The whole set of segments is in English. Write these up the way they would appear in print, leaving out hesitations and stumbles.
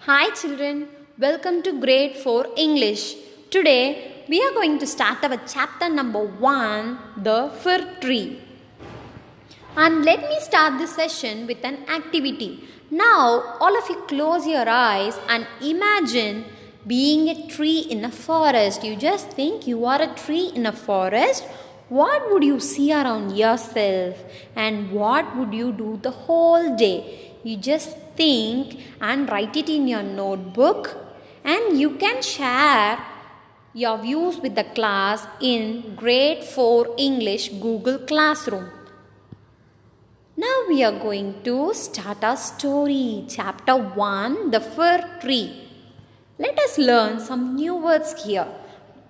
Hi children, welcome to grade 4 English. Today we are going to start our chapter number 1, the fir tree. And let me start this session with an activity. Now all of you close your eyes and imagine being a tree in a forest. You just think you are a tree in a forest. What would you see around yourself and what would you do the whole day? You just think and write it in your notebook, and you can share your views with the class in grade 4 English Google Classroom. Now we are going to start our story. Chapter 1, the fir tree. Let us learn some new words here.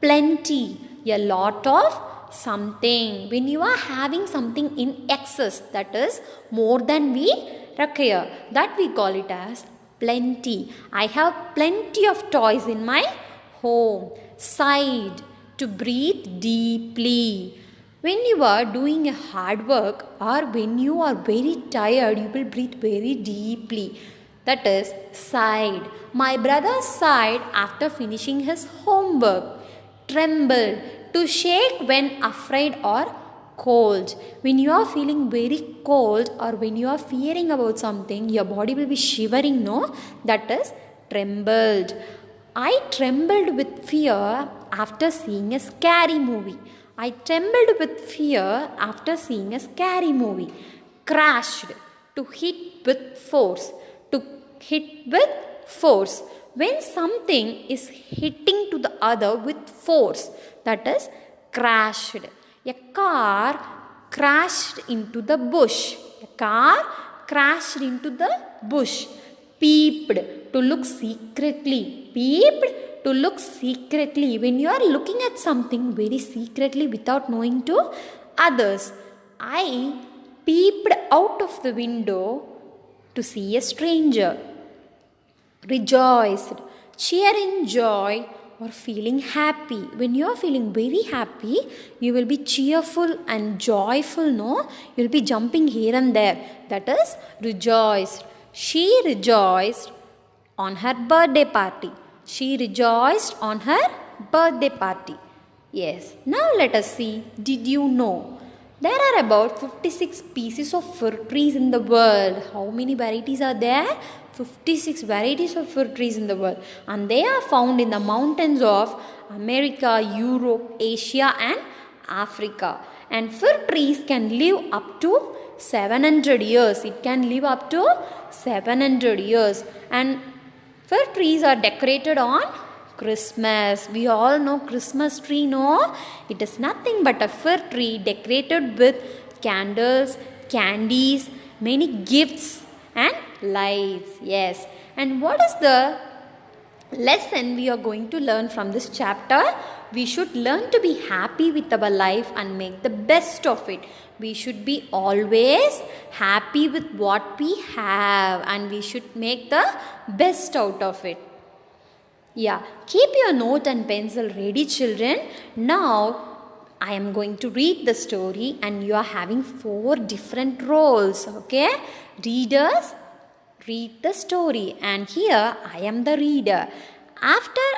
Plenty, a lot of something. When you are having something in excess, that is more than we require, that we call it as plenty. I have plenty of toys in my home. Sigh, to breathe deeply. When you are doing a hard work or when you are very tired, you will breathe very deeply. That is sighed. My brother sighed after finishing his homework. Trembled, to shake when afraid or cold. When you are feeling very cold or when you are fearing about something, your body will be shivering, no? That is trembled. I trembled with fear after seeing a scary movie. I trembled with fear after seeing a scary movie. Crashed, to hit with force. To hit with force. When something is hitting to the other with force, that is crashed. A car crashed into the bush. A car crashed into the bush. Peeped, to look secretly. Peeped, to look secretly. When you are looking at something very secretly without knowing to others. I peeped out of the window to see a stranger. Rejoiced, cheer in joy or feeling happy. When you are feeling very happy, you will be cheerful and joyful, no? You will be jumping here and there. That is rejoiced. She rejoiced on her birthday party. She rejoiced on her birthday party. Yes. Now let us see. Did you know? There are about 56 species of fir trees in the world. How many varieties are there? 56 varieties of fir trees in the world. And they are found in the mountains of America, Europe, Asia and Africa. And fir trees can live up to 700 years. It can live up to 700 years. And fir trees are decorated on Christmas. We all know Christmas tree, no? It is nothing but a fir tree decorated with candles, candies, many gifts and lights. Yes. And what is the lesson we are going to learn from this chapter? We should learn to be happy with our life and make the best of it. We should be always happy with what we have and we should make the best out of it. Yeah, keep your note and pencil ready, children. Now, I am going to read the story and you are having 4 different roles, okay? Readers, read the story and here I am the reader. After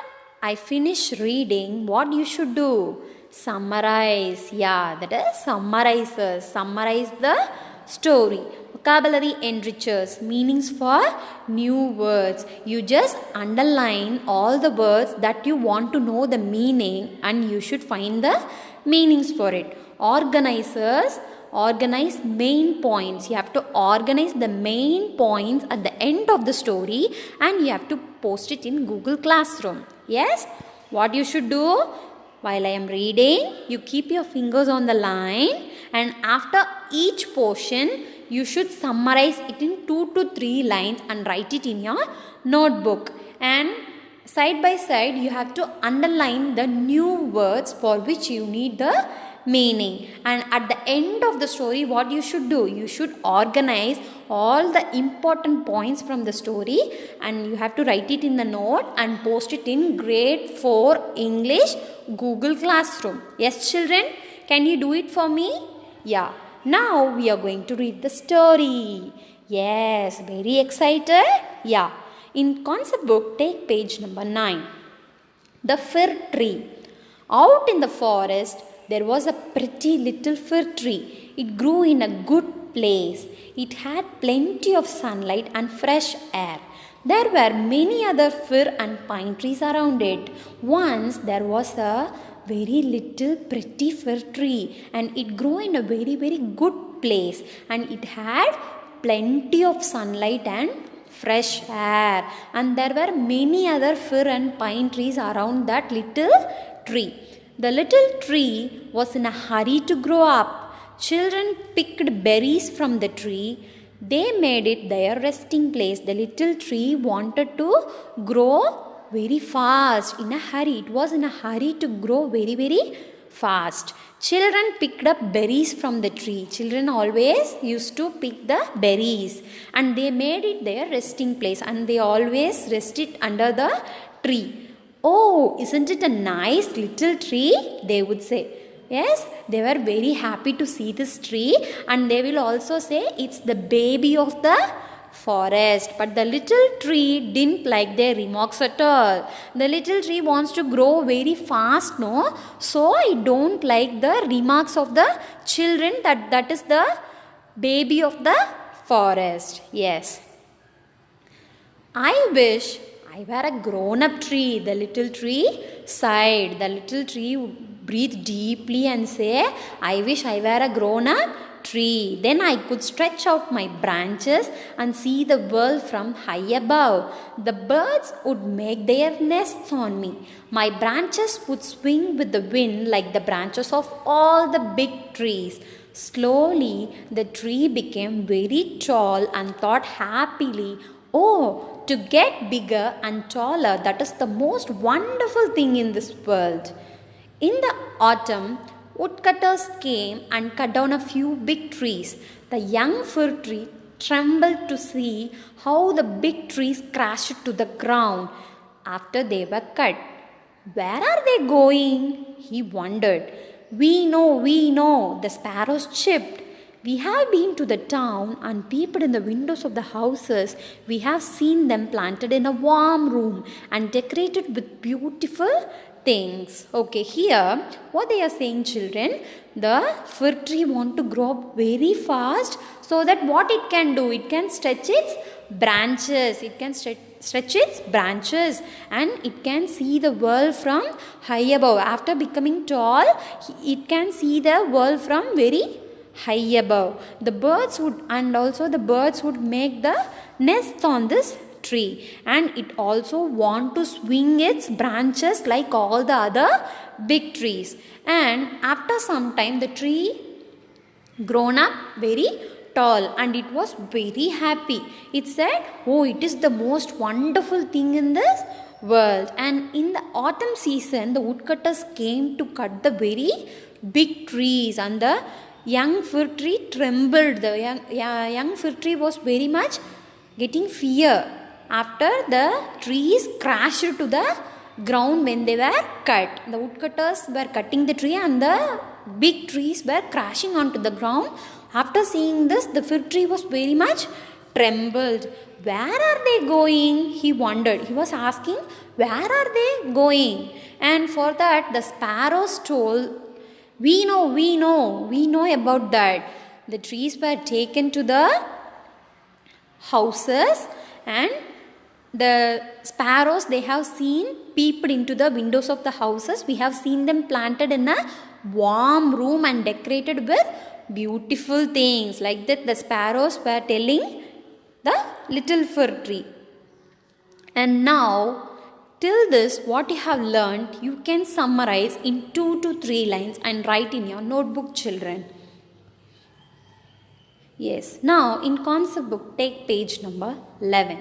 I finish reading, what you should do? Summarize. Yeah, that is summarizers. Summarize the story. Vocabulary enrichers, meanings for new words. You just underline all the words that you want to know the meaning and you should find the meanings for it. Organizers, organize main points. You have to organize the main points at the end of the story and you have to post it in Google Classroom. Yes? What you should do? While I am reading, you keep your fingers on the line and after each portion, you should summarize it in 2 to 3 lines and write it in your notebook. And side by side, you have to underline the new words for which you need the meaning. And at the end of the story, what you should do? You should organize all the important points from the story and you have to write it in the note and post it in grade 4 English Google Classroom. Yes, children? Can you do it for me? Yeah. Now we are going to read the story. Yes, very excited? Yeah. In concept book, take page number 9. The fir tree. Out in the forest, there was a pretty little fir tree. It grew in a good place. It had plenty of sunlight and fresh air. There were many other fir and pine trees around it. Once there was a very little pretty fir tree, and it grew in a very, very good place, and it had plenty of sunlight and fresh air, and there were many other fir and pine trees around that little tree. The little tree was in a hurry to grow up. Children picked berries from the tree. They made it their resting place. The little tree wanted to grow very fast, in a hurry. It was in a hurry to grow very, very fast. Children picked up berries from the tree. Children always used to pick the berries, and they made it their resting place, and they always rested under the tree. Oh, isn't it a nice little tree? They would say. Yes, they were very happy to see this tree, and they will also say it's the baby of the forest. But the little tree didn't like their remarks at all. The little tree wants to grow very fast, no? So I don't like the remarks of the children that is the baby of the forest. Yes. I wish I were a grown-up tree, the little tree sighed. The little tree would breathe deeply and say, I wish I were a grown-up tree. Then I could stretch out my branches and see the world from high above. The birds would make their nests on me. My branches would swing with the wind like the branches of all the big trees. Slowly, the tree became very tall and thought happily, oh, to get bigger and taller, that is the most wonderful thing in this world. In the autumn, woodcutters came and cut down a few big trees. The young fir tree trembled to see how the big trees crashed to the ground after they were cut. Where are they going? He wondered. We know, the sparrows chirped. We have been to the town and peeped in the windows of the houses. We have seen them planted in a warm room and decorated with beautiful things. Okay, here what they are saying, children, the fir tree want to grow up very fast, so that what it can do, it can stretch its branches. It can stretch its branches, and it can see the world from high above. After becoming tall, it can see the world from very high above. The birds would make the nests on this tree, and it also want to swing its branches like all the other big trees. And after some time, the tree grown up very tall, and it was very happy. It said, oh, it is the most wonderful thing in this world. And in the autumn season, the woodcutters came to cut the very big trees, and the young fir tree trembled. The young fir tree was very much getting fear after the trees crashed to the ground when they were cut. The woodcutters were cutting the tree, and the big trees were crashing onto the ground. After seeing this, the fir tree was very much trembled. Where are they going? He wondered. He was asking, where are they going? And for that, the sparrows told, we know about that. The trees were taken to the houses, and the sparrows, they have seen peeped into the windows of the houses. We have seen them planted in a warm room and decorated with beautiful things. Like that, the sparrows were telling the little fir tree. And now, till this, what you have learned, you can summarize in 2 to 3 lines and write in your notebook, children. Yes, now in concept book, take page number 11.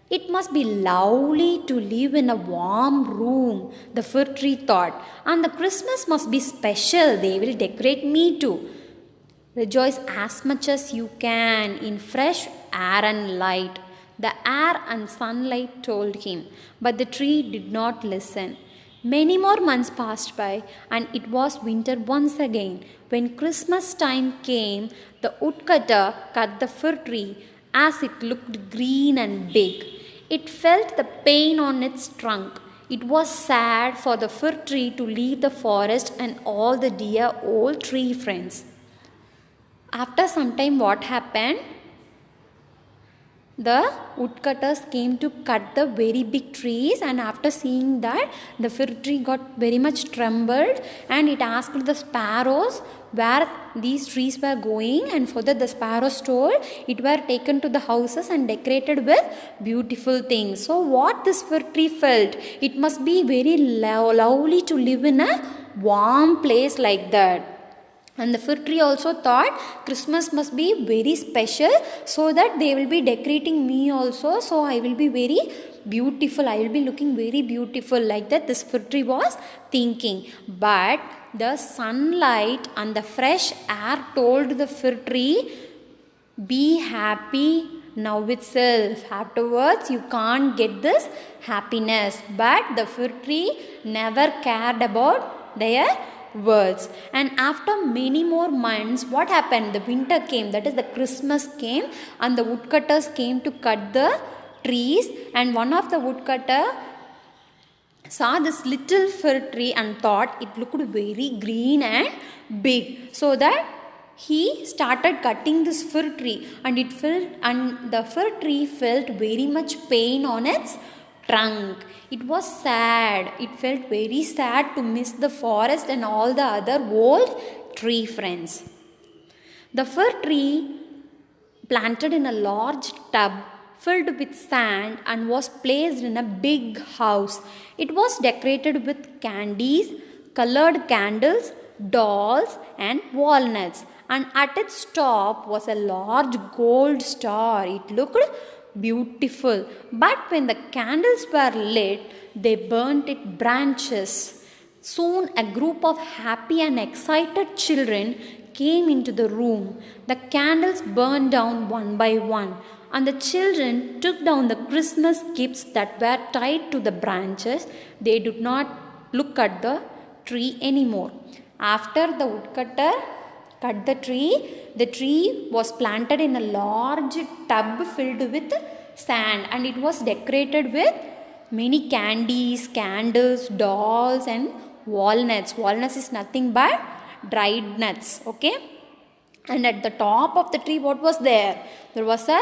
It must be lovely to live in a warm room, the fir tree thought. And the Christmas must be special. They will decorate me too. Rejoice as much as you can in fresh air and light. The air and sunlight told him, but the tree did not listen. Many more months passed by, and it was winter once again. When Christmas time came, the woodcutter cut the fir tree as it looked green and big. It felt the pain on its trunk. It was sad for the fir tree to leave the forest and all the dear old tree friends. After some time, what happened? The woodcutters came to cut the very big trees, and after seeing that, the fir tree got very much trembled, and it asked the sparrows where these trees were going, and for that the sparrows told it were taken to the houses and decorated with beautiful things. So what this fir tree felt, it must be very lovely to live in a warm place like that. And the fir tree also thought Christmas must be very special, so that they will be decorating me also, so I will be very beautiful, I will be looking very beautiful, like that this fir tree was thinking. But the sunlight and the fresh air told the fir tree, be happy now itself, afterwards you can't get this happiness. But the fir tree never cared about their words. And after many more months, what happened? The winter came, that is the Christmas came, and the woodcutters came to cut the trees. And one of the woodcutter saw this little fir tree and thought it looked very green and big, so that he started cutting this fir tree, and the fir tree felt very much pain on its trunk. It was sad. It felt very sad to miss the forest and all the other old tree friends. The fir tree planted in a large tub filled with sand and was placed in a big house. It was decorated with candies, colored candles, dolls and walnuts, and at its top was a large gold star. It looked beautiful, but when the candles were lit, they burnt its branches. Soon a group of happy and excited children came into the room. The candles burned down one by one, and the children took down the Christmas gifts that were tied to the branches. They did not look at the tree anymore. After the woodcutter cut the tree was planted in a large tub filled with sand, and it was decorated with many candies, candles, dolls and walnuts. Walnuts is nothing but dried nuts, okay? And at the top of the tree, what was there? There was a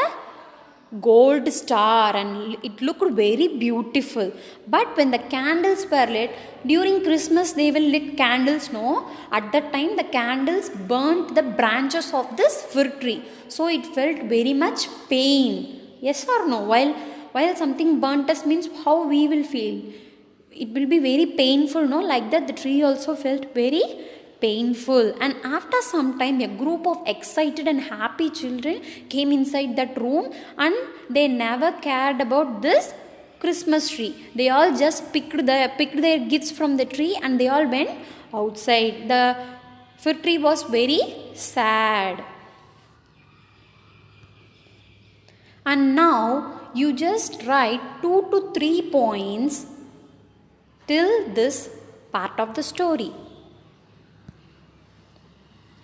gold star, and it looked very beautiful. But when the candles were lit, during Christmas they will lit candles, no? At that time the candles burnt the branches of this fir tree, so it felt very much pain. Yes or no? While something burnt us means how we will feel, it will be very painful, no? Like that the tree also felt very painful. And after some time, a group of excited and happy children came inside that room, and they never cared about this Christmas tree. They all just picked their gifts from the tree, and they all went outside. The fir tree was very sad. And now you just write 2 to 3 points till this part of the story.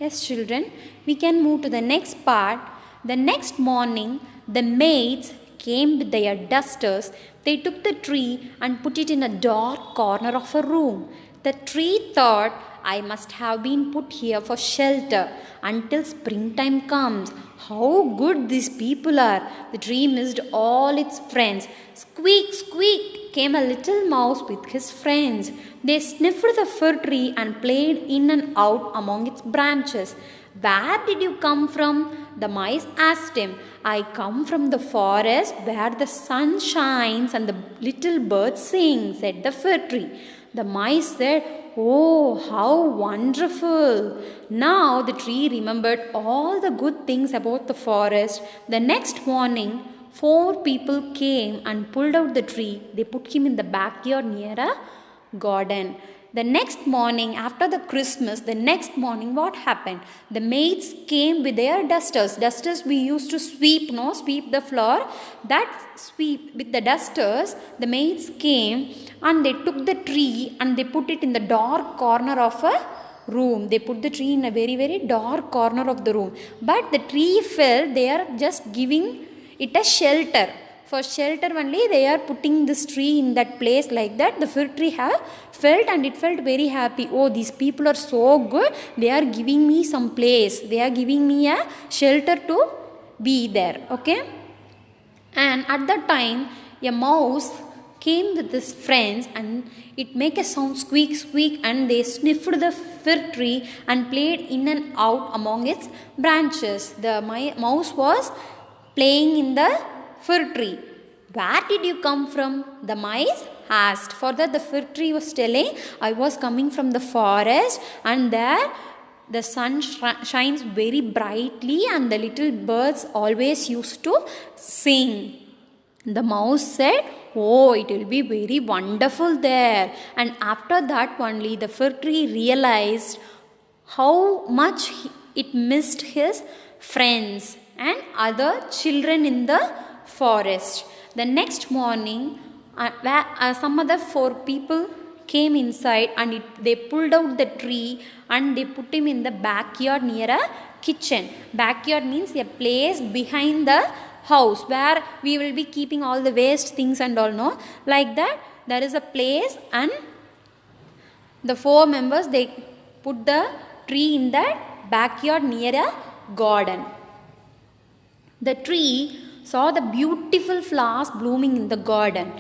Yes, children, we can move to the next part. The next morning, the maids came with their dusters. They took the tree and put it in a dark corner of a room. The tree thought, I must have been put here for shelter until springtime comes. How good these people are. The tree missed all its friends. Squeak, squeak came a little mouse with his friends. They sniffed the fir tree and played in and out among its branches. Where did you come from? The mice asked him. I come from the forest where the sun shines and the little birds sing, said the fir tree. The mice said, oh, how wonderful. Now the tree remembered all the good things about the forest. The next morning, 4 people came and pulled out the tree. They put him in the backyard near a garden. The next morning, after the Christmas, what happened? The maids came with their dusters. Dusters we used to sweep the floor. That sweep with the dusters, the maids came and they took the tree and they put it in the dark corner of a room. They put the tree in a very, very dark corner of the room. But the tree felt they are just giving it a shelter for shelter only they are putting this tree in that place. Like that the fir tree have felt, and it felt very happy. Oh, these people are so good, they are giving me some place, they are giving me a shelter to be there. Okay. And at that time a mouse came with his friends, and it make a sound, squeak squeak, and they sniffed the fir tree and played in and out among its branches. The mouse was playing in the fir tree. Where did you come from? The mice asked. For that the fir tree was telling, I was coming from the forest, and there the sun shines very brightly, and the little birds always used to sing. The mouse said, oh, it will be very wonderful there. And after that only the fir tree realized how much it missed his friends and other children in the forest. The next morning, some other 4 people came inside, and they pulled out the tree and they put him in the backyard near a kitchen. Backyard means a place behind the house where we will be keeping all the waste things and all. No, like that there is a place, and the 4 members they put the tree in that backyard near a garden. The tree saw the beautiful flowers blooming in the garden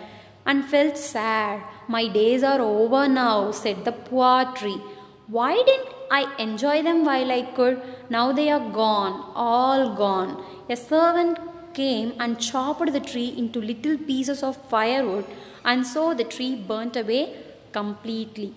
and felt sad. My days are over now, said the poor tree. Why didn't I enjoy them while I could? Now they are gone, all gone. A servant came and chopped the tree into little pieces of firewood, and so the tree burnt away completely.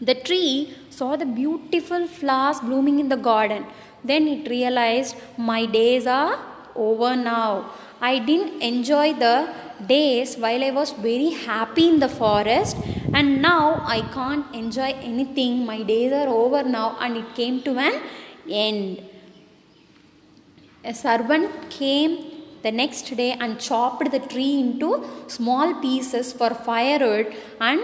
The tree saw the beautiful flowers blooming in the garden. Then it realized, my days are over now. I didn't enjoy the days while I was very happy in the forest, and now I can't enjoy anything. My days are over now, and it came to an end. A servant came the next day and chopped the tree into small pieces for firewood, and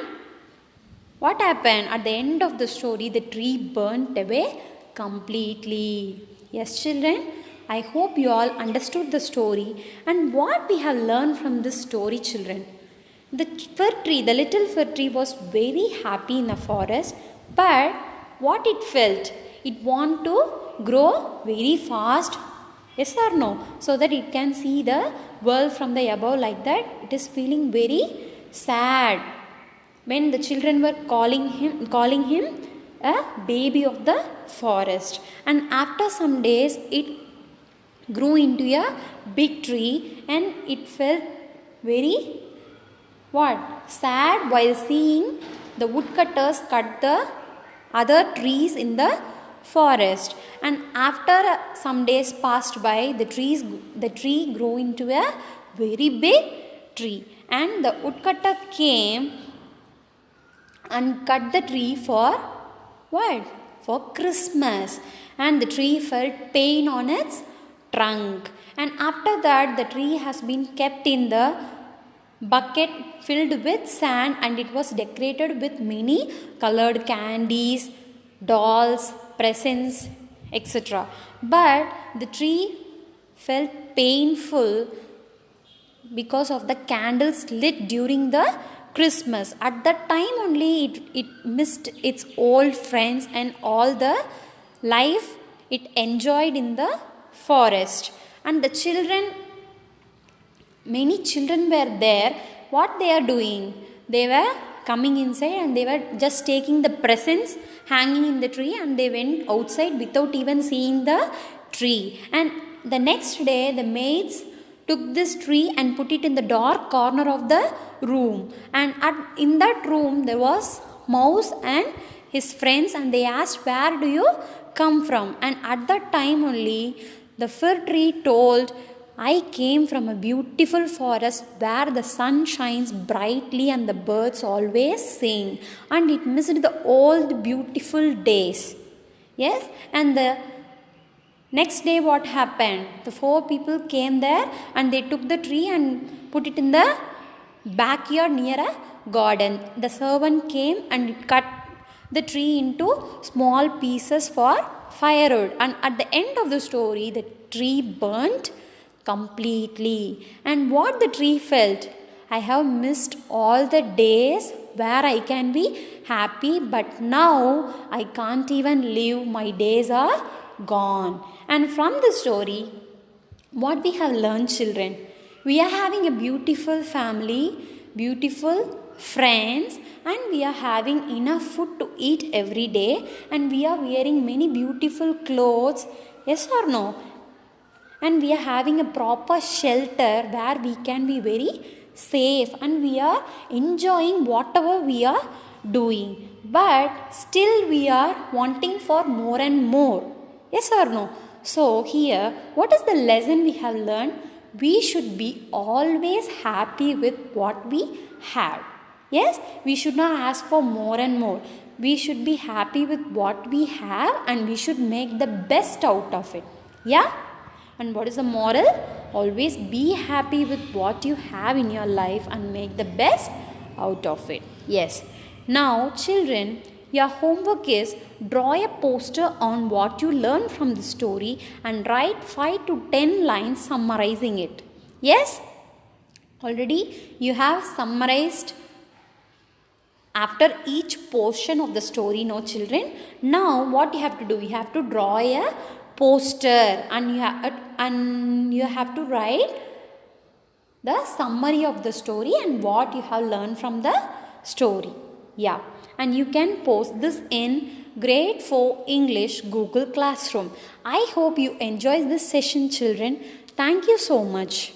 what happened? At the end of the story, the tree burnt away completely. Yes, children, I hope you all understood the story and what we have learned from this story, children. The fir tree, the little fir tree was very happy in the forest, but what it felt? It want to grow very fast. Yes or no? So that it can see the world from the above. Like that, it is feeling very sad when the children were calling him a baby of the forest. And after some days, it grew into a big tree, and it felt very sad while seeing the woodcutters cut the other trees in the forest. And after some days passed by, the tree grew into a very big tree, and the woodcutter came and cut the tree for what? For Christmas. And the tree felt pain on its trunk. And after that, the tree has been kept in the bucket filled with sand, and it was decorated with many colored candies, dolls, presents, etc. But the tree felt painful because of the candles lit during the Christmas. At that time only it missed its old friends and all the life it enjoyed in the forest. And the children, many children were there. What they are doing? They were coming inside, and they were just taking the presents hanging in the tree, and they went outside without even seeing the tree. And the next day, the maids took this tree and put it in the dark corner of the room. And in that room, there was mouse and his friends, and they asked, where do you come from? And at that time only, the fir tree told, I came from a beautiful forest where the sun shines brightly and the birds always sing, and it missed the old beautiful days. Yes, and the next day what happened? The 4 people came there, and they took the tree and put it in the backyard near a garden. The servant came and cut the tree into small pieces for firewood, and at the end of the story, the tree burnt completely. And what the tree felt? I have missed all the days where I can be happy, but now I can't even live. My days are gone. And from the story, what we have learned, children, we are having a beautiful family, beautiful friends, and we are having enough food to eat every day, and we are wearing many beautiful clothes. Yes or no? And we are having a proper shelter where we can be very safe, and we are enjoying whatever we are doing, but still we are wanting for more and more. Yes or no? So here, what is the lesson we have learned? We should be always happy with what we have. Yes, we should not ask for more and more. We should be happy with what we have, and we should make the best out of it. Yeah. And what is the moral? Always be happy with what you have in your life and make the best out of it. Yes. Now, children, your homework is draw a poster on what you learned from the story and write 5 to 10 lines summarizing it. Yes? Already you have summarized after each portion of the story, no children? Now what you have to do? You have to draw a poster, and you have to write the summary of the story and what you have learned from the story. Yeah, and you can post this in Grade 4 English Google Classroom. I hope you enjoy this session, children. Thank you so much.